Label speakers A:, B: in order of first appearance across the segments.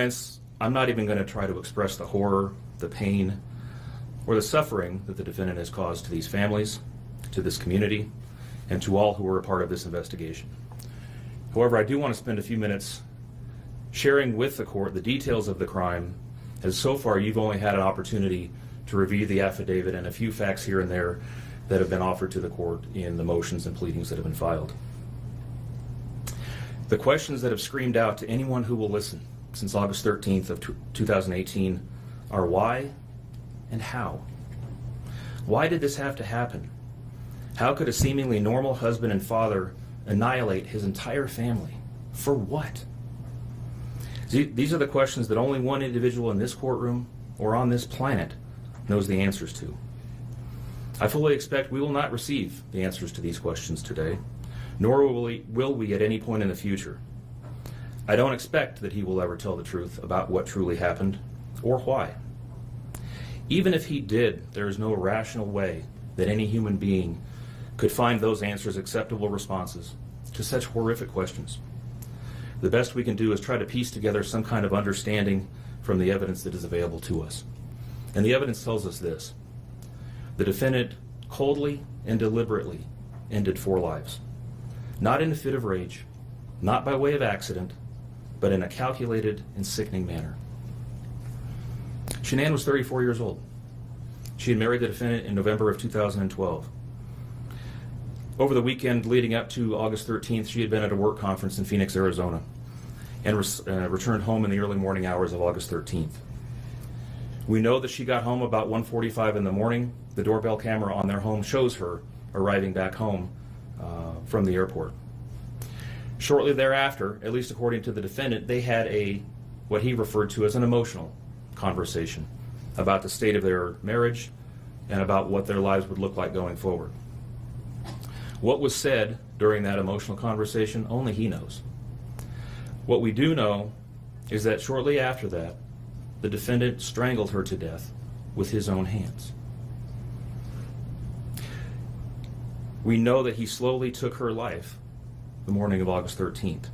A: I'm not even going to try to express the horror, the pain, or the suffering that the defendant has caused to these families, to this community, and to all who were a part of this investigation. However, I do want to spend a few minutes sharing with the court the details of the crime, as so far you've only had an opportunity to review the affidavit and a few facts here and there that have been offered to the court in the motions and pleadings that have been filed. The questions that have screamed out to anyone who will listen since August 13th of 2018 are why and how. Why did this have to happen? How could a seemingly normal husband and father annihilate his entire family? For what? These are the questions that only one individual in this courtroom or on this planet knows the answers to. I fully expect we will not receive the answers to these questions today, nor will we at any point in the future. I don't expect that he will ever tell the truth about what truly happened or why. Even if he did, there is no rational way that any human being could find those answers acceptable responses to such horrific questions. The best we can do is try to piece together some kind of understanding from the evidence that is available to us. And the evidence tells us this: the defendant coldly and deliberately ended 4 lives. Not in a fit of rage, not by way of accident, but in a calculated and sickening manner. Shanann was 34 years old. She had married the defendant in November of 2012. Over the weekend leading up to August 13th, she had been at a work conference in Phoenix, Arizona, and returned home in the early morning hours of August 13th. We know that she got home about 1:45 in the morning. The doorbell camera on their home shows her arriving back home from the airport. Shortly thereafter, at least according to the defendant, they had what he referred to as an emotional conversation about the state of their marriage and about what their lives would look like going forward. What was said during that emotional conversation, only he knows. What we do know is that shortly after that, the defendant strangled her to death with his own hands. We know that he slowly took her life the morning of August 13th.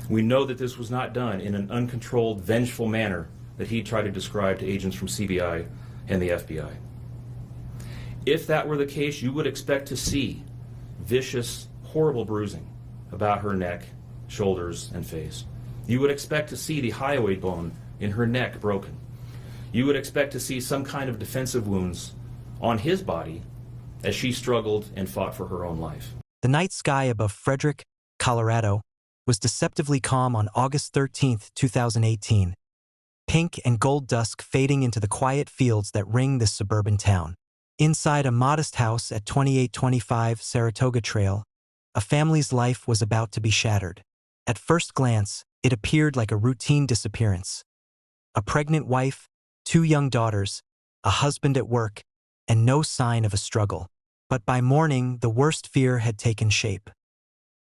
A: We know that this was not done in an uncontrolled, vengeful manner that he tried to describe to agents from CBI and the FBI. If that were the case, you would expect to see vicious, horrible bruising about her neck, shoulders, and face. You would expect to see the hyoid bone in her neck broken. You would expect to see some kind of defensive wounds on his body as she struggled and fought for her own life.
B: The night sky above Frederick, Colorado, was deceptively calm on August 13, 2018, pink and gold dusk fading into the quiet fields that ring this suburban town. Inside a modest house at 2825 Saratoga Trail, a family's life was about to be shattered. At first glance, it appeared like a routine disappearance. A pregnant wife, 2 young daughters, a husband at work, and no sign of a struggle. But by morning, the worst fear had taken shape.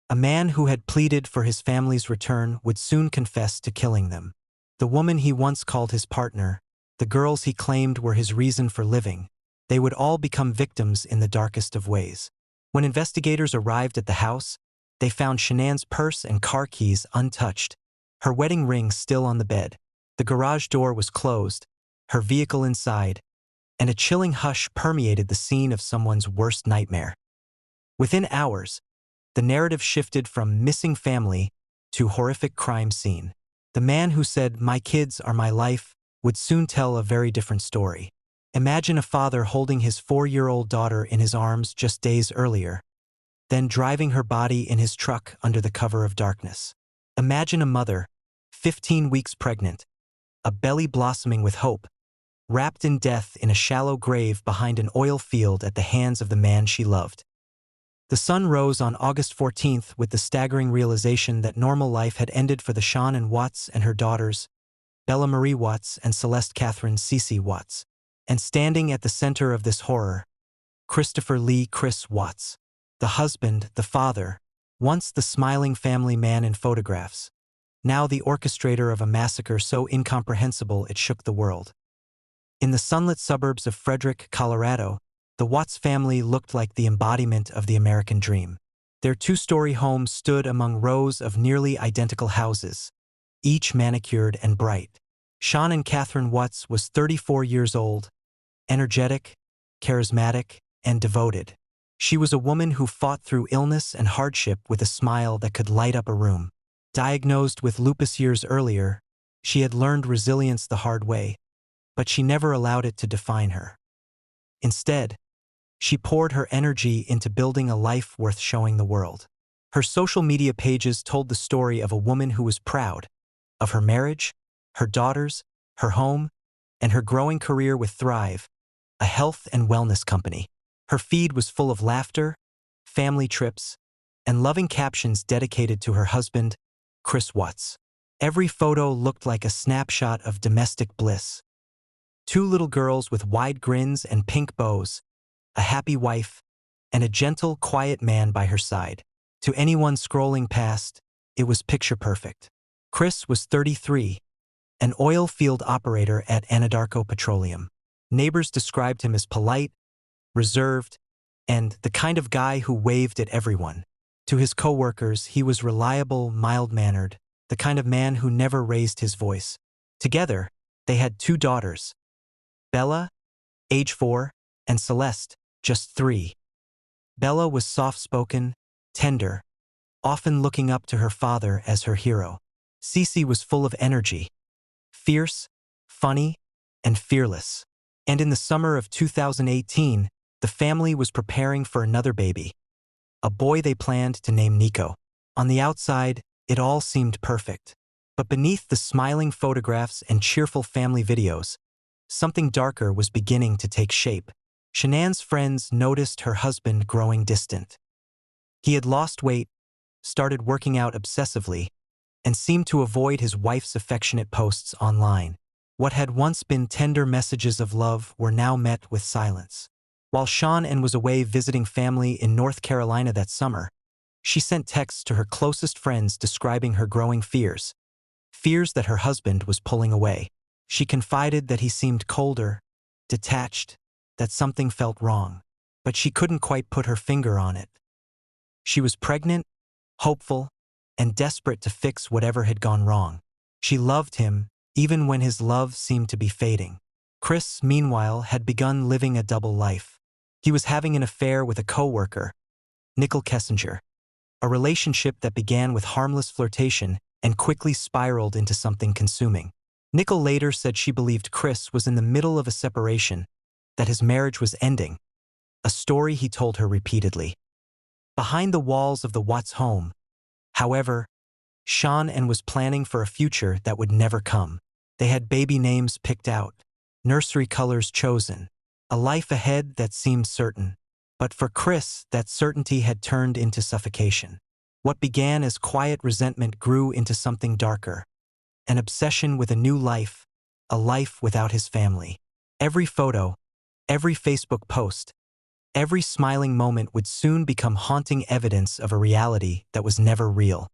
B: A man who had pleaded for his family's return would soon confess to killing them. The woman he once called his partner, the girls he claimed were his reason for living, they would all become victims in the darkest of ways. When investigators arrived at the house, they found Shanann's purse and car keys untouched, her wedding ring still on the bed. The garage door was closed, her vehicle inside, and a chilling hush permeated the scene of someone's worst nightmare. Within hours, the narrative shifted from missing family to horrific crime scene. The man who said, "My kids are my life," would soon tell a very different story. Imagine a father holding his 4-year-old daughter in his arms just days earlier, then driving her body in his truck under the cover of darkness. Imagine a mother, 15 weeks pregnant, a belly blossoming with hope, wrapped in death in a shallow grave behind an oil field at the hands of the man she loved. The sun rose on August 14th with the staggering realization that normal life had ended for the Shanann Watts and her daughters, Bella Marie Watts and Celeste Catherine Cece Watts. And standing at the center of this horror, Christopher Lee Chris Watts, the husband, the father, once the smiling family man in photographs, now the orchestrator of a massacre so incomprehensible it shook the world. In the sunlit suburbs of Frederick, Colorado, the Watts family looked like the embodiment of the American dream. Their 2-story home stood among rows of nearly identical houses, each manicured and bright. Shanann Catherine Watts was 34 years old, energetic, charismatic, and devoted. She was a woman who fought through illness and hardship with a smile that could light up a room. Diagnosed with lupus years earlier, she had learned resilience the hard way, but she never allowed it to define her. Instead, she poured her energy into building a life worth showing the world. Her social media pages told the story of a woman who was proud of her marriage, her daughters, her home, and her growing career with Thrive, a health and wellness company. Her feed was full of laughter, family trips, and loving captions dedicated to her husband, Chris Watts. Every photo looked like a snapshot of domestic bliss. Two little girls with wide grins and pink bows, a happy wife, and a gentle, quiet man by her side. To anyone scrolling past, it was picture perfect. Chris was 33, an oil field operator at Anadarko Petroleum. Neighbors described him as polite, reserved, and the kind of guy who waved at everyone. To his coworkers, he was reliable, mild-mannered, the kind of man who never raised his voice. Together, they had two daughters, Bella, age 4, and Celeste, just 3. Bella was soft-spoken, tender, often looking up to her father as her hero. Cece was full of energy, fierce, funny, and fearless. And in the summer of 2018, the family was preparing for another baby, a boy they planned to name Nico. On the outside, it all seemed perfect. But beneath the smiling photographs and cheerful family videos, something darker was beginning to take shape. Shanann's friends noticed her husband growing distant. He had lost weight, started working out obsessively, and seemed to avoid his wife's affectionate posts online. What had once been tender messages of love were now met with silence. While Shanann was away visiting family in North Carolina that summer, she sent texts to her closest friends describing her growing fears that her husband was pulling away. She confided that he seemed colder, detached, that something felt wrong, but she couldn't quite put her finger on it. She was pregnant, hopeful, and desperate to fix whatever had gone wrong. She loved him, even when his love seemed to be fading. Chris, meanwhile, had begun living a double life. He was having an affair with a coworker, Nicole Kessinger, a relationship that began with harmless flirtation and quickly spiraled into something consuming. Nicole later said she believed Chris was in the middle of a separation, that his marriage was ending, a story he told her repeatedly. Behind the walls of the Watts home, however, Shanann was planning for a future that would never come. They had baby names picked out, nursery colors chosen, a life ahead that seemed certain. But for Chris, that certainty had turned into suffocation. What began as quiet resentment grew into something darker, an obsession with a new life, a life without his family. Every photo, every Facebook post, every smiling moment would soon become haunting evidence of a reality that was never real.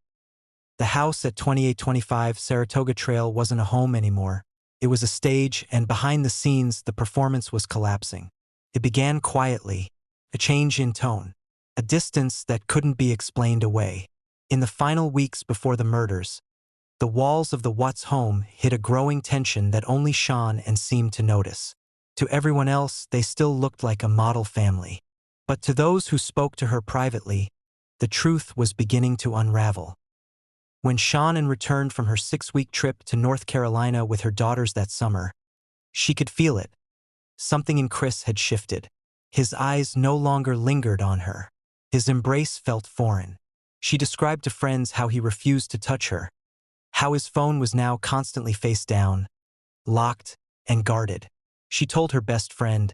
B: The house at 2825 Saratoga Trail wasn't a home anymore. It was a stage, and behind the scenes, the performance was collapsing. It began quietly, a change in tone, a distance that couldn't be explained away. In the final weeks before the murders, the walls of the Watts home hid a growing tension that only Shanann seemed to notice. To everyone else, they still looked like a model family. But to those who spoke to her privately, the truth was beginning to unravel. When Shanann returned from her 6-week trip to North Carolina with her daughters that summer, she could feel it. Something in Chris had shifted. His eyes no longer lingered on her. His embrace felt foreign. She described to friends how he refused to touch her, how his phone was now constantly face down, locked, and guarded. She told her best friend,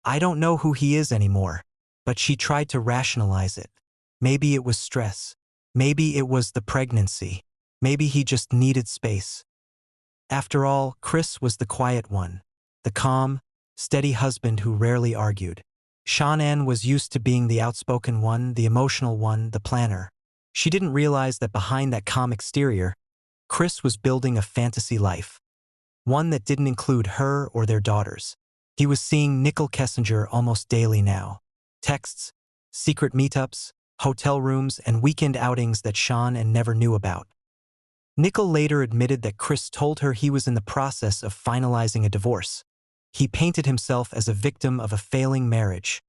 B: "I don't know who he is anymore," but she tried to rationalize it. Maybe it was stress. Maybe it was the pregnancy. Maybe he just needed space. After all, Chris was the quiet one, the calm, steady husband who rarely argued. Shanann was used to being the outspoken one, the emotional one, the planner. She didn't realize that behind that calm exterior, Chris was building a fantasy life, one that didn't include her or their daughters. He was seeing Nicole Kessinger almost daily now. Texts, secret meetups, hotel rooms, and weekend outings that Shanann never knew about. Nickel later admitted that Chris told her he was in the process of finalizing a divorce. He painted himself as a victim of a failing marriage,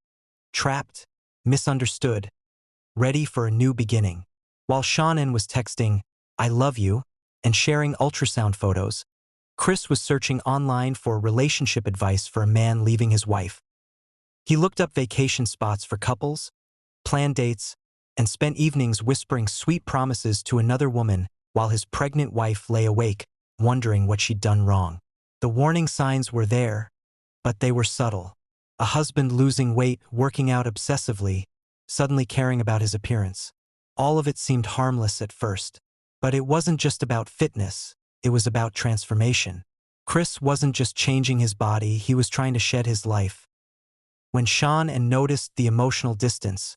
B: trapped, misunderstood, ready for a new beginning. While Shanann was texting, "I love you," and sharing ultrasound photos, Chris was searching online for relationship advice for a man leaving his wife. He looked up vacation spots for couples, planned dates, and spent evenings whispering sweet promises to another woman while his pregnant wife lay awake, wondering what she'd done wrong. The warning signs were there, but they were subtle. A husband losing weight, working out obsessively, suddenly caring about his appearance. All of it seemed harmless at first. But it wasn't just about fitness, it was about transformation. Chris wasn't just changing his body, he was trying to shed his life. When Shanann noticed the emotional distance,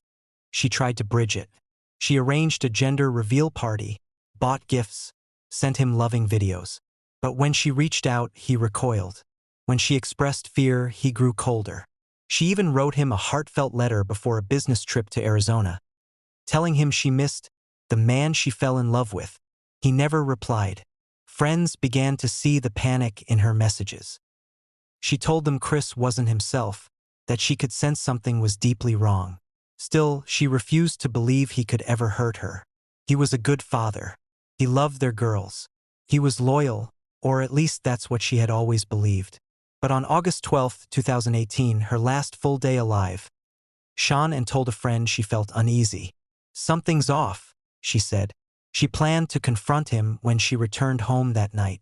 B: she tried to bridge it. She arranged a gender reveal party, bought gifts, sent him loving videos. But when she reached out, he recoiled. When she expressed fear, he grew colder. She even wrote him a heartfelt letter before a business trip to Arizona, telling him she missed the man she fell in love with. He never replied. Friends began to see the panic in her messages. She told them Chris wasn't himself, that she could sense something was deeply wrong. Still, she refused to believe he could ever hurt her. He was a good father. He loved their girls. He was loyal, or at least that's what she had always believed. But on August 12, 2018, her last full day alive, Shanann told a friend she felt uneasy. "Something's off," she said. She planned to confront him when she returned home that night.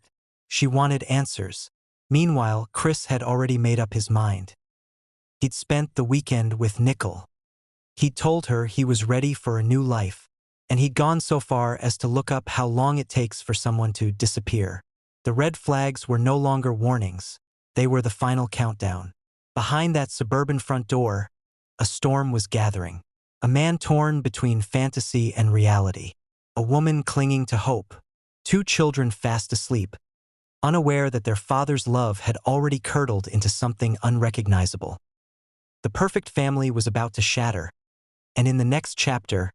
B: She wanted answers. Meanwhile, Chris had already made up his mind. He'd spent the weekend with Nickel. He'd told her he was ready for a new life, and he'd gone so far as to look up how long it takes for someone to disappear. The red flags were no longer warnings. They were the final countdown. Behind that suburban front door, a storm was gathering. A man torn between fantasy and reality. A woman clinging to hope. Two children fast asleep, unaware that their father's love had already curdled into something unrecognizable. The perfect family was about to shatter, and in the next chapter,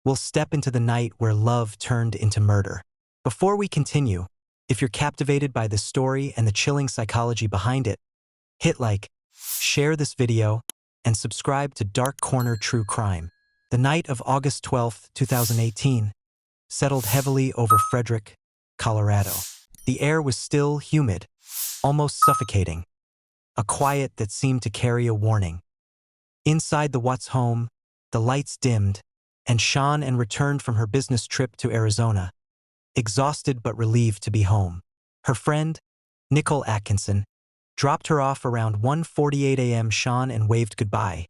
B: we'll step into the night where love turned into murder. Before we continue, if you're captivated by this story and the chilling psychology behind it, hit like, share this video, and subscribe to Dark Corner True Crime. The night of August 12, 2018, settled heavily over Frederick, Colorado. The air was still humid, almost suffocating, a quiet that seemed to carry a warning. Inside the Watts home, the lights dimmed, and Shanann returned from her business trip to Arizona, exhausted but relieved to be home. Her friend, Nicole Atkinson, dropped her off around 1:48 a.m. Shanann waved goodbye,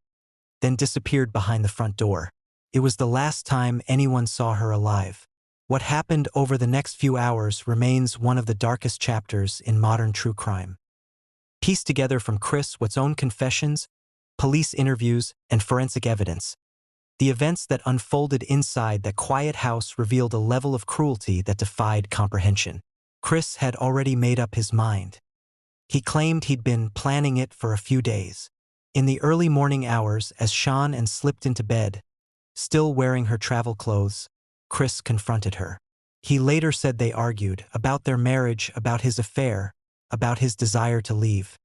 B: then disappeared behind the front door. It was the last time anyone saw her alive. What happened over the next few hours remains one of the darkest chapters in modern true crime. Pieced together from Chris Watts' own confessions, police interviews, and forensic evidence, the events that unfolded inside that quiet house revealed a level of cruelty that defied comprehension. Chris had already made up his mind. He claimed he'd been planning it for a few days. In the early morning hours, as Shanann slipped into bed, still wearing her travel clothes, Chris confronted her. He later said they argued about their marriage, about his affair, about his desire to leave.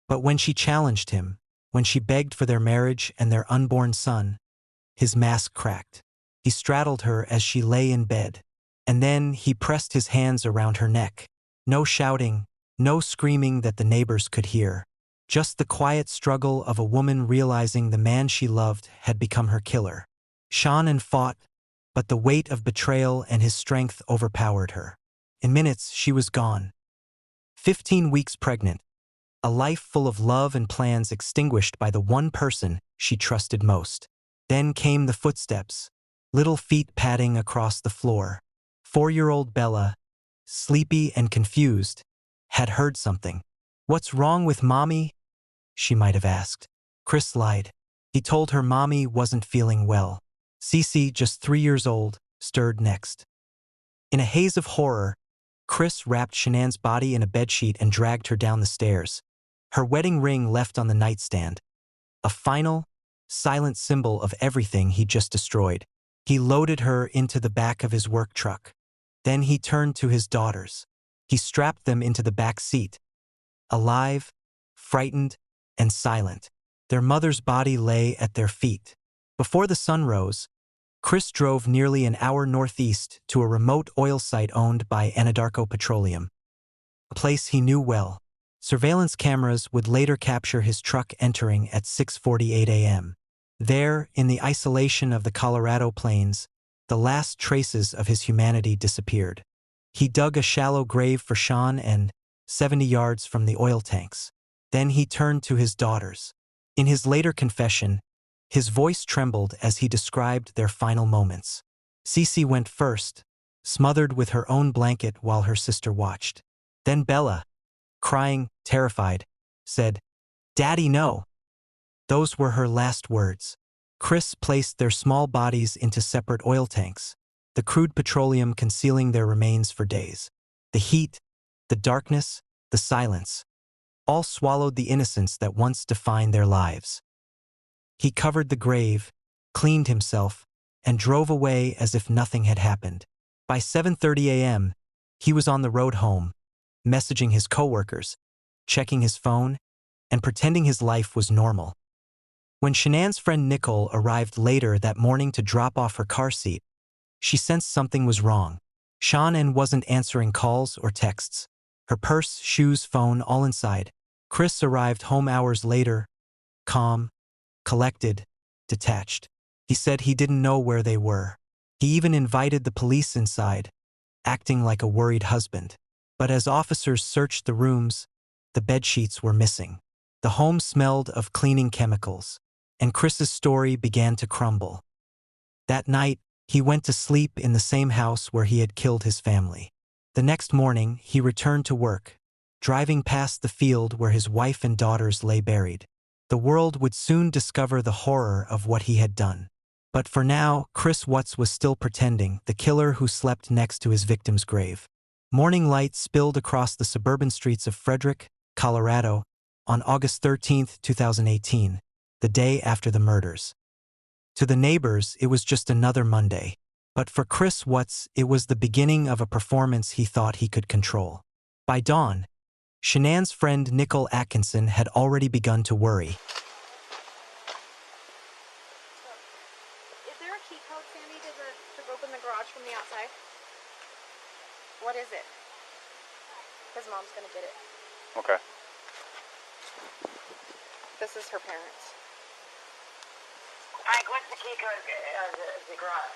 B: But when she challenged him, when she begged for their marriage and their unborn son, his mask cracked. He straddled her as she lay in bed, and then he pressed his hands around her neck. No shouting, no screaming that the neighbors could hear. Just the quiet struggle of a woman realizing the man she loved had become her killer. Shanann fought, but the weight of betrayal and his strength overpowered her. In minutes, she was gone. 15 weeks pregnant, a life full of love and plans extinguished by the one person she trusted most. Then came the footsteps, little feet padding across the floor. 4-year-old Bella, sleepy and confused, had heard something. "What's wrong with Mommy?" she might have asked. Chris lied. He told her Mommy wasn't feeling well. Cece, just 3 years old, stirred next. In a haze of horror, Chris wrapped Shanann's body in a bedsheet and dragged her down the stairs. Her wedding ring left on the nightstand, a final, silent symbol of everything he just destroyed. He loaded her into the back of his work truck. Then he turned to his daughters. He strapped them into the back seat. Alive, frightened, and silent. Their mother's body lay at their feet. Before the sun rose, Chris drove nearly an hour northeast to a remote oil site owned by Anadarko Petroleum, a place he knew well. Surveillance cameras would later capture his truck entering at 6:48 a.m. There, in the isolation of the Colorado plains, the last traces of his humanity disappeared. He dug a shallow grave for Shanann and 70 yards from the oil tanks. Then he turned to his daughters. In his later confession, his voice trembled as he described their final moments. Cece went first, smothered with her own blanket while her sister watched. Then Bella, crying, terrified, said, "Daddy, no." Those were her last words. Chris placed their small bodies into separate oil tanks, the crude petroleum concealing their remains for days. The heat, the darkness, the silence, all swallowed the innocence that once defined their lives. He covered the grave, cleaned himself, and drove away as if nothing had happened. By 7:30 a.m., he was on the road home, messaging his coworkers, checking his phone, and pretending his life was normal. When Shanann's friend Nicole arrived later that morning to drop off her car seat, she sensed something was wrong. Shanann wasn't answering calls or texts. Her purse, shoes, phone, all inside. Chris arrived home hours later, calm, collected, detached. He said he didn't know where they were. He even invited the police inside, acting like a worried husband. But as officers searched the rooms, the bedsheets were missing. The home smelled of cleaning chemicals, and Chris's story began to crumble. That night, he went to sleep in the same house where he had killed his family. The next morning, he returned to work, driving past the field where his wife and daughters lay buried. The world would soon discover the horror of what he had done. But for now, Chris Watts was still pretending, the killer who slept next to his victim's grave. Morning light spilled across the suburban streets of Frederick, Colorado, on August 13, 2018, the day after the murders. To the neighbors, it was just another Monday. But for Chris Watts, it was the beginning of a performance he thought he could control. By dawn, Shanann's friend Nicole Atkinson had already begun to worry.
C: Is there a key code, Sandy, to open the garage from the outside? What is it? His mom's gonna get it.
D: Okay.
C: This is her parents.
E: Alright, what's the key code of the garage?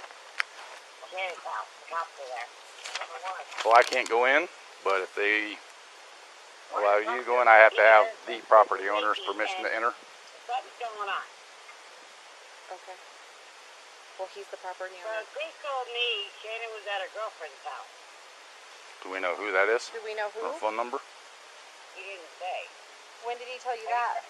E: Shanny's house. The cops are there.
D: Well, I can't go in, but if they allow you to go in, I have to have the property owner's permission to enter.
E: Something's going on.
C: Okay. Well, he's the property
E: So
C: owner.
E: Chris told me Shannon was at her girlfriend's house.
D: Do we know who that is?
C: Do we know who?
D: Or phone number?
E: He didn't say.
C: When did he tell you that?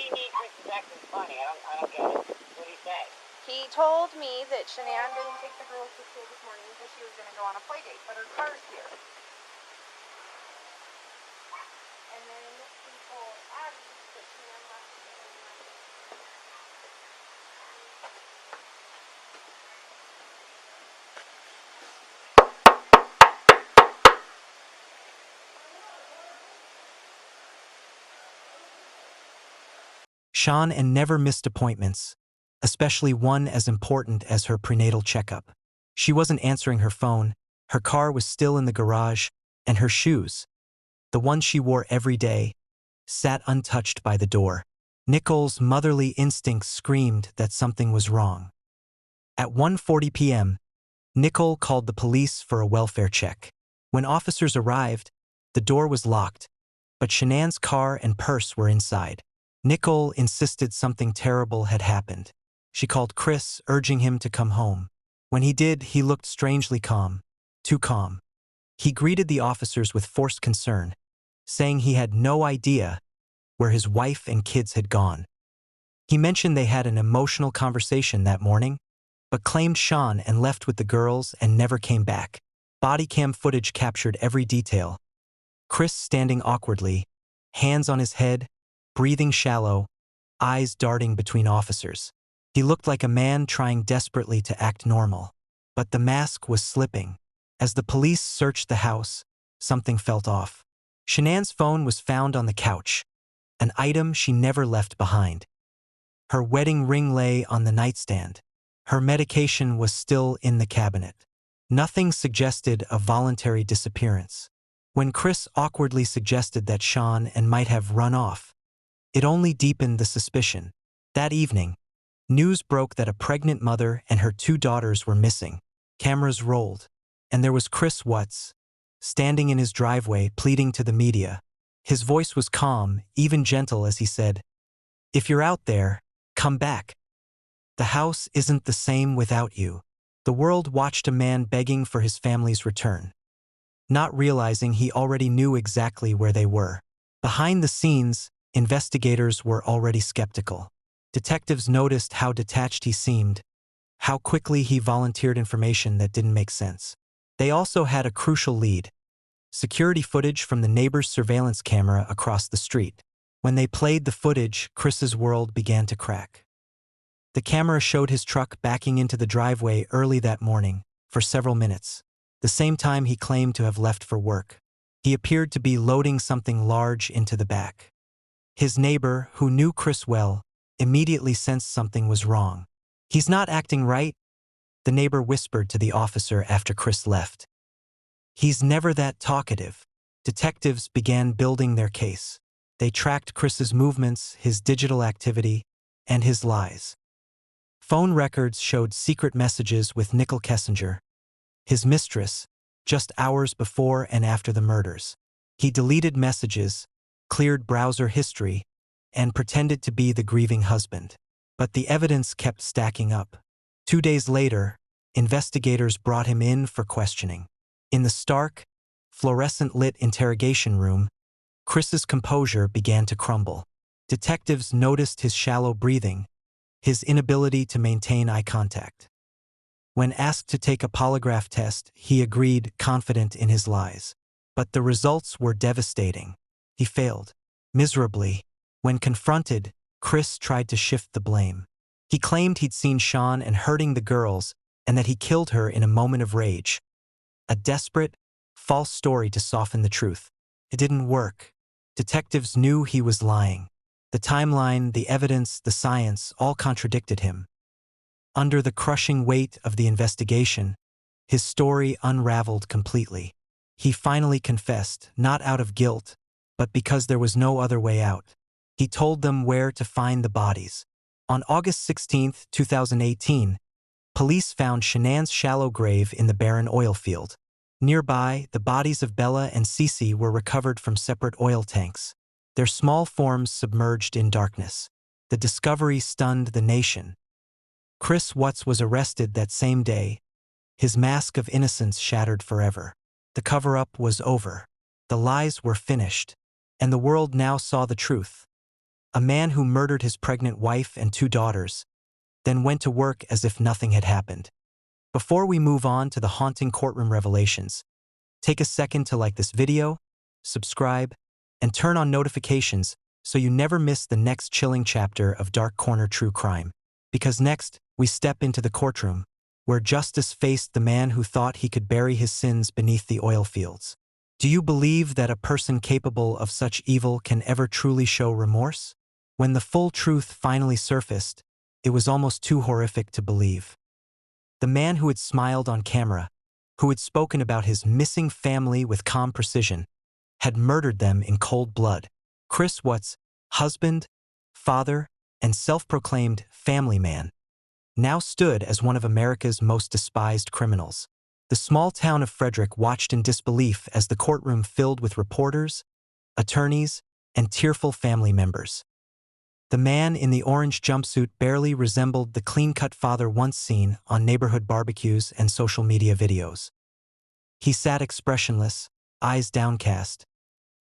E: He needs Chris is acting funny. I don't get it. What did he say?
C: He told me that Shanann didn't take the girls to school this morning because she was going to go on a play date, but her car's here. And then he told Abby that Shanann left the same night.
B: Shanann never missed appointments, especially one as important as her prenatal checkup. She wasn't answering her phone, her car was still in the garage, and her shoes, the ones she wore every day, sat untouched by the door. Nicole's motherly instinct screamed that something was wrong. At 1:40 p.m., Nicole called the police for a welfare check. When officers arrived, the door was locked, but Shanann's car and purse were inside. Nicole insisted something terrible had happened. She called Chris, urging him to come home. When he did, he looked strangely calm, too calm. He greeted the officers with forced concern, saying he had no idea where his wife and kids had gone. He mentioned they had an emotional conversation that morning, but claimed Shanann and left with the girls and never came back. Body cam footage captured every detail. Chris standing awkwardly, hands on his head, breathing shallow, eyes darting between officers. He looked like a man trying desperately to act normal. But the mask was slipping. As the police searched the house, something felt off. Shanann's phone was found on the couch, an item she never left behind. Her wedding ring lay on the nightstand. Her medication was still in the cabinet. Nothing suggested a voluntary disappearance. When Chris awkwardly suggested that Shanann might have run off, it only deepened the suspicion. That evening, news broke that a pregnant mother and her 2 daughters were missing. Cameras rolled, and there was Chris Watts, standing in his driveway pleading to the media. His voice was calm, even gentle as he said, "If you're out there, come back. The house isn't the same without you." The world watched a man begging for his family's return, not realizing he already knew exactly where they were. Behind the scenes, investigators were already skeptical. Detectives noticed how detached he seemed, how quickly he volunteered information that didn't make sense. They also had a crucial lead: security footage from the neighbor's surveillance camera across the street. When they played the footage, Chris's world began to crack. The camera showed his truck backing into the driveway early that morning, for several minutes, the same time he claimed to have left for work. He appeared to be loading something large into the back. His neighbor, who knew Chris well, immediately sensed something was wrong. "He's not acting right," the neighbor whispered to the officer after Chris left. "He's never that talkative." Detectives began building their case. They tracked Chris's movements, his digital activity, and his lies. Phone records showed secret messages with Nicole Kessinger, his mistress, just hours before and after the murders. He deleted messages, cleared browser history, and pretended to be the grieving husband. But the evidence kept stacking up. 2 days later, investigators brought him in for questioning. In the stark, fluorescent-lit interrogation room, Chris's composure began to crumble. Detectives noticed his shallow breathing, his inability to maintain eye contact. When asked to take a polygraph test, he agreed, confident in his lies. But the results were devastating. He failed miserably. When confronted, Chris tried to shift the blame. He claimed he'd seen Shanann hurting the girls and that he killed her in a moment of rage. A desperate, false story to soften the truth. It didn't work. Detectives knew he was lying. The timeline, the evidence, the science all contradicted him. Under the crushing weight of the investigation, his story unraveled completely. He finally confessed, not out of guilt, but because there was no other way out. He told them where to find the bodies. On August 16, 2018, police found Shanann's shallow grave in the barren oil field. Nearby, the bodies of Bella and Cece were recovered from separate oil tanks, their small forms submerged in darkness. The discovery stunned the nation. Chris Watts was arrested that same day, his mask of innocence shattered forever. The cover-up was over. The lies were finished, and the world now saw the truth. A man who murdered his pregnant wife and 2 daughters, then went to work as if nothing had happened. Before we move on to the haunting courtroom revelations, take a second to like this video, subscribe, and turn on notifications so you never miss the next chilling chapter of Dark Corner True Crime. Because next, we step into the courtroom, where justice faced the man who thought he could bury his sins beneath the oil fields. Do you believe that a person capable of such evil can ever truly show remorse? When the full truth finally surfaced, it was almost too horrific to believe. The man who had smiled on camera, who had spoken about his missing family with calm precision, had murdered them in cold blood. Chris Watts, husband, father, and self-proclaimed family man, now stood as one of America's most despised criminals. The small town of Frederick watched in disbelief as the courtroom filled with reporters, attorneys, and tearful family members. The man in the orange jumpsuit barely resembled the clean-cut father once seen on neighborhood barbecues and social media videos. He sat expressionless, eyes downcast,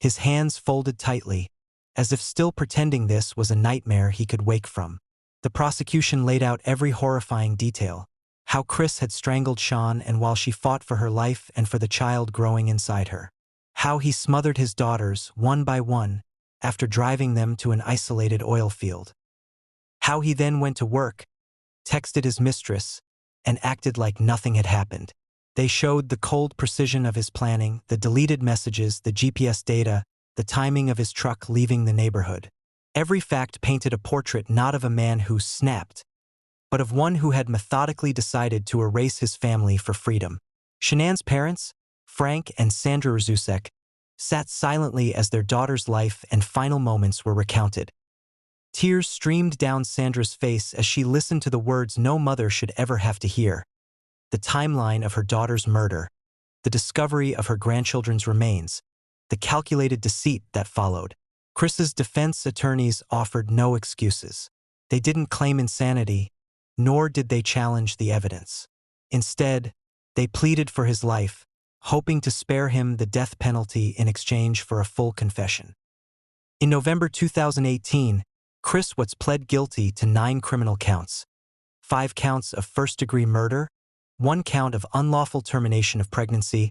B: his hands folded tightly, as if still pretending this was a nightmare he could wake from. The prosecution laid out every horrifying detail: how Chris had strangled Shanann and while she fought for her life and for the child growing inside her. How he smothered his daughters, one by one, after driving them to an isolated oil field. How he then went to work, texted his mistress, and acted like nothing had happened. They showed the cold precision of his planning, the deleted messages, the GPS data, the timing of his truck leaving the neighborhood. Every fact painted a portrait not of a man who snapped, but of one who had methodically decided to erase his family for freedom. Shanann's parents, Frank and Sandra Rzusek, sat silently as their daughter's life and final moments were recounted. Tears streamed down Sandra's face as she listened to the words no mother should ever have to hear. The timeline of her daughter's murder, the discovery of her grandchildren's remains, the calculated deceit that followed. Chris's defense attorneys offered no excuses. They didn't claim insanity, nor did they challenge the evidence. Instead, they pleaded for his life, hoping to spare him the death penalty in exchange for a full confession. In November 2018, Chris Watts pled guilty to 9 criminal counts, 5 counts of first-degree murder, 1 count of unlawful termination of pregnancy,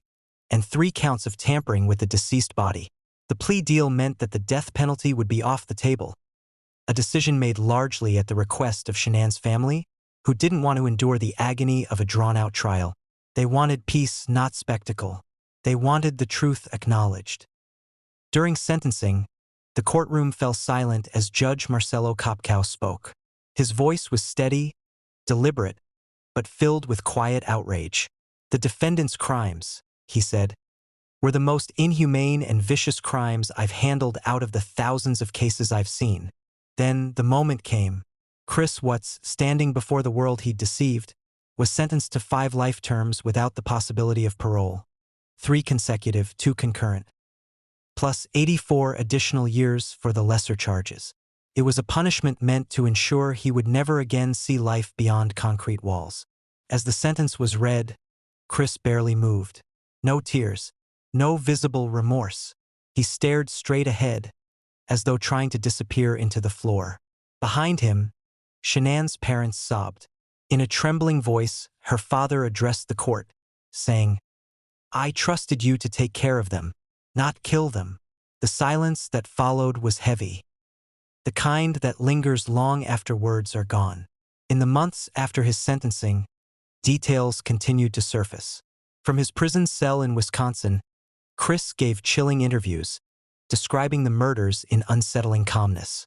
B: and 3 counts of tampering with the deceased body. The plea deal meant that the death penalty would be off the table, a decision made largely at the request of Shanann's family, who didn't want to endure the agony of a drawn-out trial. They wanted peace, not spectacle. They wanted the truth acknowledged. During sentencing, the courtroom fell silent as Judge Marcelo Kopkow spoke. His voice was steady, deliberate, but filled with quiet outrage. The defendant's crimes, he said, were the most inhumane and vicious crimes I've handled out of the thousands of cases I've seen. Then the moment came. Chris Watts, standing before the world he'd deceived, was sentenced to 5 life terms without the possibility of parole. 3 consecutive, 2 concurrent, plus 84 additional years for the lesser charges. It was a punishment meant to ensure he would never again see life beyond concrete walls. As the sentence was read, Chris barely moved. No tears, no visible remorse. He stared straight ahead, as though trying to disappear into the floor. Behind him, Shanann's parents sobbed. In a trembling voice, her father addressed the court, saying, "I trusted you to take care of them, not kill them." The silence that followed was heavy, the kind that lingers long after words are gone. In the months after his sentencing, details continued to surface. From his prison cell in Wisconsin, Chris gave chilling interviews, describing the murders in unsettling calmness.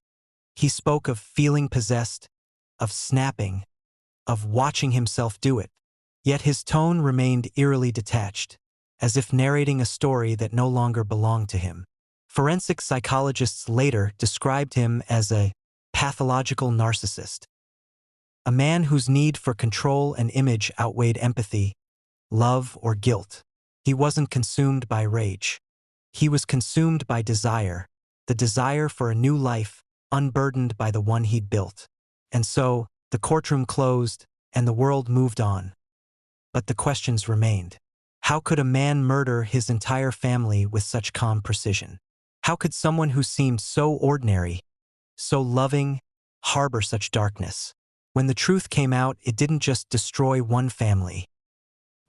B: He spoke of feeling possessed, of snapping, of watching himself do it. Yet his tone remained eerily detached, as if narrating a story that no longer belonged to him. Forensic psychologists later described him as a pathological narcissist, a man whose need for control and image outweighed empathy, love, or guilt. He wasn't consumed by rage. He was consumed by desire, the desire for a new life, unburdened by the one he'd built. And so, the courtroom closed, and the world moved on. But the questions remained. How could a man murder his entire family with such calm precision? How could someone who seemed so ordinary, so loving, harbor such darkness? When the truth came out, it didn't just destroy one family.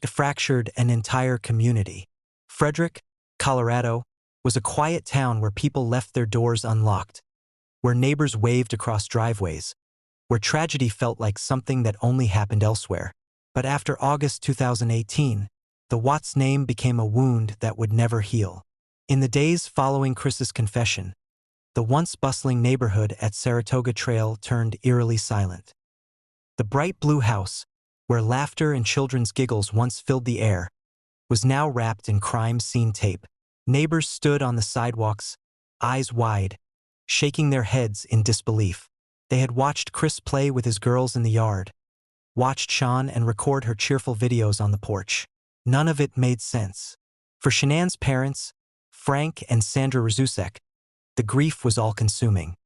B: It fractured an entire community. Frederick, Colorado, was a quiet town where people left their doors unlocked, where neighbors waved across driveways, where tragedy felt like something that only happened elsewhere. But after August 2018, the Watts name became a wound that would never heal. In the days following Chris's confession, the once bustling neighborhood at Saratoga Trail turned eerily silent. The bright blue house, where laughter and children's giggles once filled the air, was now wrapped in crime scene tape. Neighbors stood on the sidewalks, eyes wide, shaking their heads in disbelief. They had watched Chris play with his girls in the yard, watched Shanann and record her cheerful videos on the porch. None of it made sense. For Shanann's parents, Frank and Sandra Rzusek, the grief was all-consuming.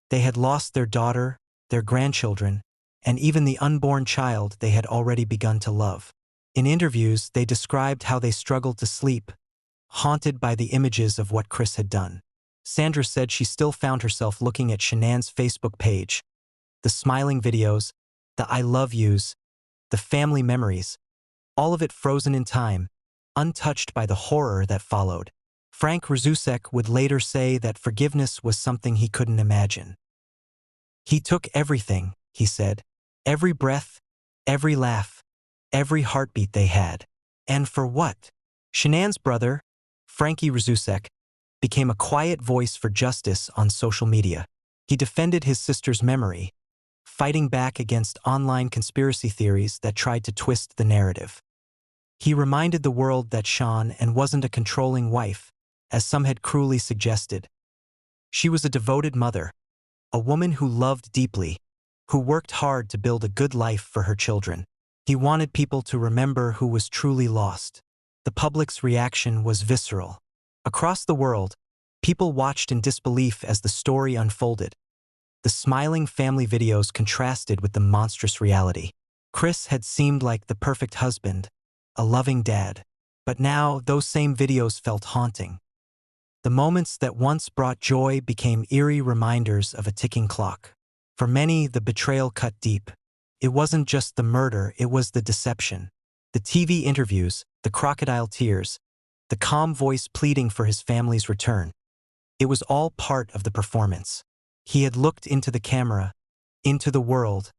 B: They had lost their daughter, their grandchildren, and even the unborn child they had already begun to love. In interviews, they described how they struggled to sleep, haunted by the images of what Chris had done. Sandra said she still found herself looking at Shanann's Facebook page, the smiling videos, the I love yous, the family memories, all of it frozen in time, untouched by the horror that followed. Frank Rzusek would later say that forgiveness was something he couldn't imagine. He took everything, he said, every breath, every laugh, every heartbeat they had. And for what? Shanann's brother, Frankie Rzusek, became a quiet voice for justice on social media. He defended his sister's memory, fighting back against online conspiracy theories that tried to twist the narrative. He reminded the world that Shanann wasn't a controlling wife, as some had cruelly suggested. She was a devoted mother, a woman who loved deeply, who worked hard to build a good life for her children. He wanted people to remember who was truly lost. The public's reaction was visceral. Across the world, people watched in disbelief as the story unfolded. The smiling family videos contrasted with the monstrous reality. Chris had seemed like the perfect husband, a loving dad. But now, those same videos felt haunting. The moments that once brought joy became eerie reminders of a ticking clock. For many, the betrayal cut deep. It wasn't just the murder, it was the deception. The TV interviews, the crocodile tears, the calm voice pleading for his family's return. It was all part of the performance. He had looked into the camera, into the world,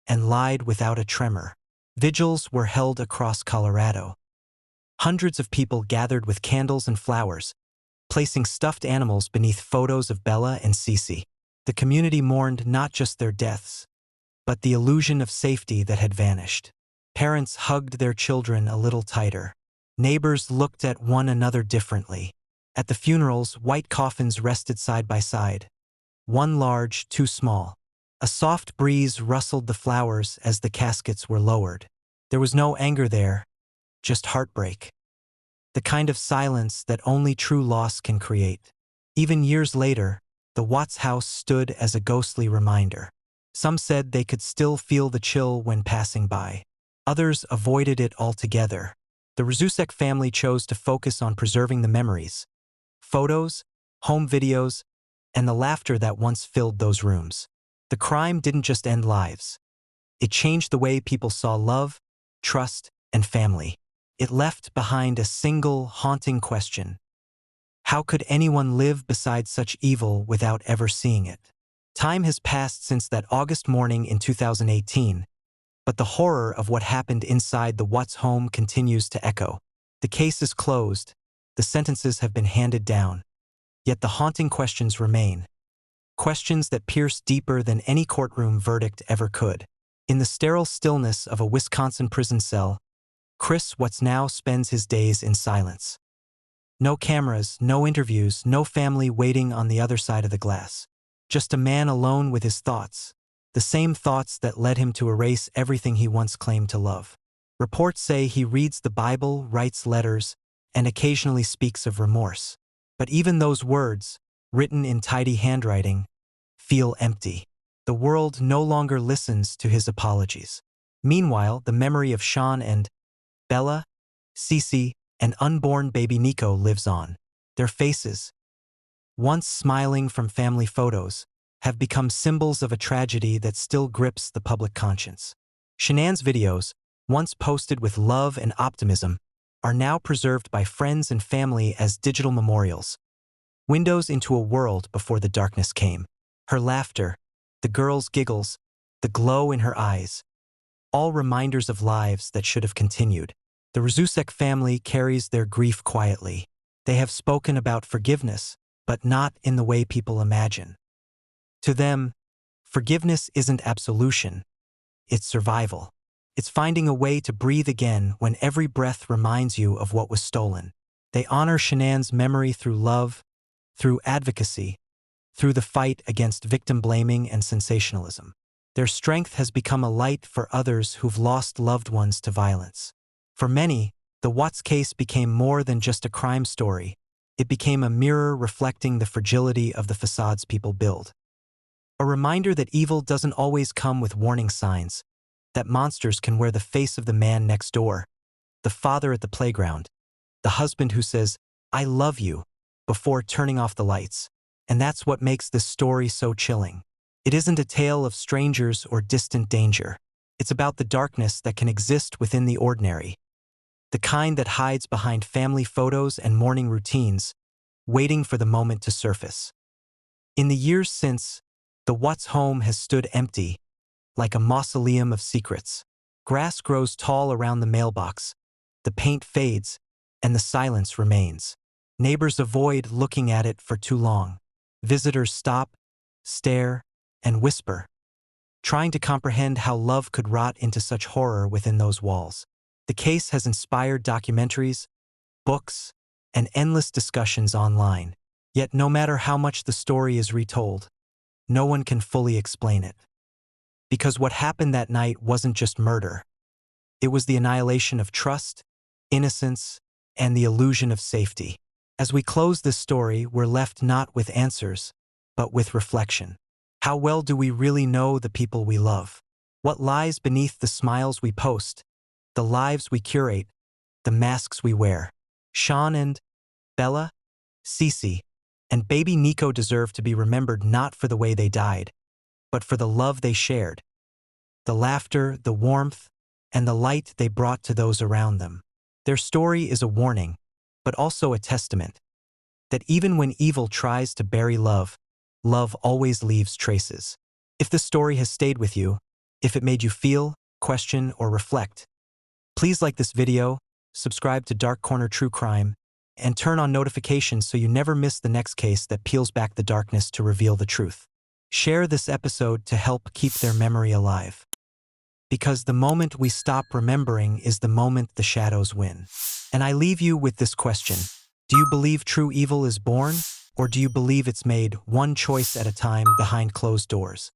B: and lied without a tremor. Vigils were held across Colorado. Hundreds of people gathered with candles and flowers, placing stuffed animals beneath photos of Bella and Cece. The community mourned not just their deaths, but the illusion of safety that had vanished. Parents hugged their children a little tighter. Neighbors looked at one another differently. At the funerals, white coffins rested side by side. One large, two small. A soft breeze rustled the flowers as the caskets were lowered. There was no anger there, just heartbreak. The kind of silence that only true loss can create. Even years later, the Watts house stood as a ghostly reminder. Some said they could still feel the chill when passing by. Others avoided it altogether. The Rzusek family chose to focus on preserving the memories, photos, home videos, and the laughter that once filled those rooms. The crime didn't just end lives. It changed the way people saw love, trust, and family. It left behind a single, haunting question. How could anyone live beside such evil without ever seeing it? Time has passed since that August morning in 2018, but the horror of what happened inside the Watts home continues to echo. The case is closed, the sentences have been handed down, yet the haunting questions remain. Questions that pierce deeper than any courtroom verdict ever could. In the sterile stillness of a Wisconsin prison cell, Chris Watts now spends his days in silence. No cameras, no interviews, no family waiting on the other side of the glass. Just a man alone with his thoughts, the same thoughts that led him to erase everything he once claimed to love. Reports say he reads the Bible, writes letters, and occasionally speaks of remorse. But even those words, written in tidy handwriting, feel empty. The world no longer listens to his apologies. Meanwhile, the memory of Shanann and Bella, Cece, and unborn baby Nico lives on. Their faces, once smiling from family photos, have become symbols of a tragedy that still grips the public conscience. Shanann's videos, once posted with love and optimism, are now preserved by friends and family as digital memorials, windows into a world before the darkness came. Her laughter, the girl's giggles, the glow in her eyes, all reminders of lives that should have continued. The Rzusek family carries their grief quietly. They have spoken about forgiveness, but not in the way people imagine. To them, forgiveness isn't absolution, it's survival. It's finding a way to breathe again when every breath reminds you of what was stolen. They honor Shanann's memory through love, through advocacy, through the fight against victim blaming and sensationalism. Their strength has become a light for others who've lost loved ones to violence. For many, the Watts case became more than just a crime story. It became a mirror reflecting the fragility of the facades people build. A reminder that evil doesn't always come with warning signs, that monsters can wear the face of the man next door, the father at the playground, the husband who says, "I love you," before turning off the lights. And that's what makes this story so chilling. It isn't a tale of strangers or distant danger. It's about the darkness that can exist within the ordinary, the kind that hides behind family photos and morning routines, waiting for the moment to surface. In the years since, the Watts home has stood empty, like a mausoleum of secrets. Grass grows tall around the mailbox, the paint fades, and the silence remains. Neighbors avoid looking at it for too long. Visitors stop, stare, and whisper, trying to comprehend how love could rot into such horror within those walls. The case has inspired documentaries, books, and endless discussions online. Yet no matter how much the story is retold, no one can fully explain it. Because what happened that night wasn't just murder. It was the annihilation of trust, innocence, and the illusion of safety. As we close this story, we're left not with answers, but with reflection. How well do we really know the people we love? What lies beneath the smiles we post, the lives we curate, the masks we wear? Sean and Bella, Cece, and baby Nico deserve to be remembered not for the way they died, but for the love they shared, the laughter, the warmth, and the light they brought to those around them. Their story is a warning, but also a testament, that even when evil tries to bury love, love always leaves traces. If this story has stayed with you, if it made you feel, question, or reflect, please like this video, subscribe to Dark Corner True Crime, and turn on notifications so you never miss the next case that peels back the darkness to reveal the truth. Share this episode to help keep their memory alive. Because the moment we stop remembering is the moment the shadows win. And I leave you with this question. Do you believe true evil is born, or do you believe it's made one choice at a time behind closed doors?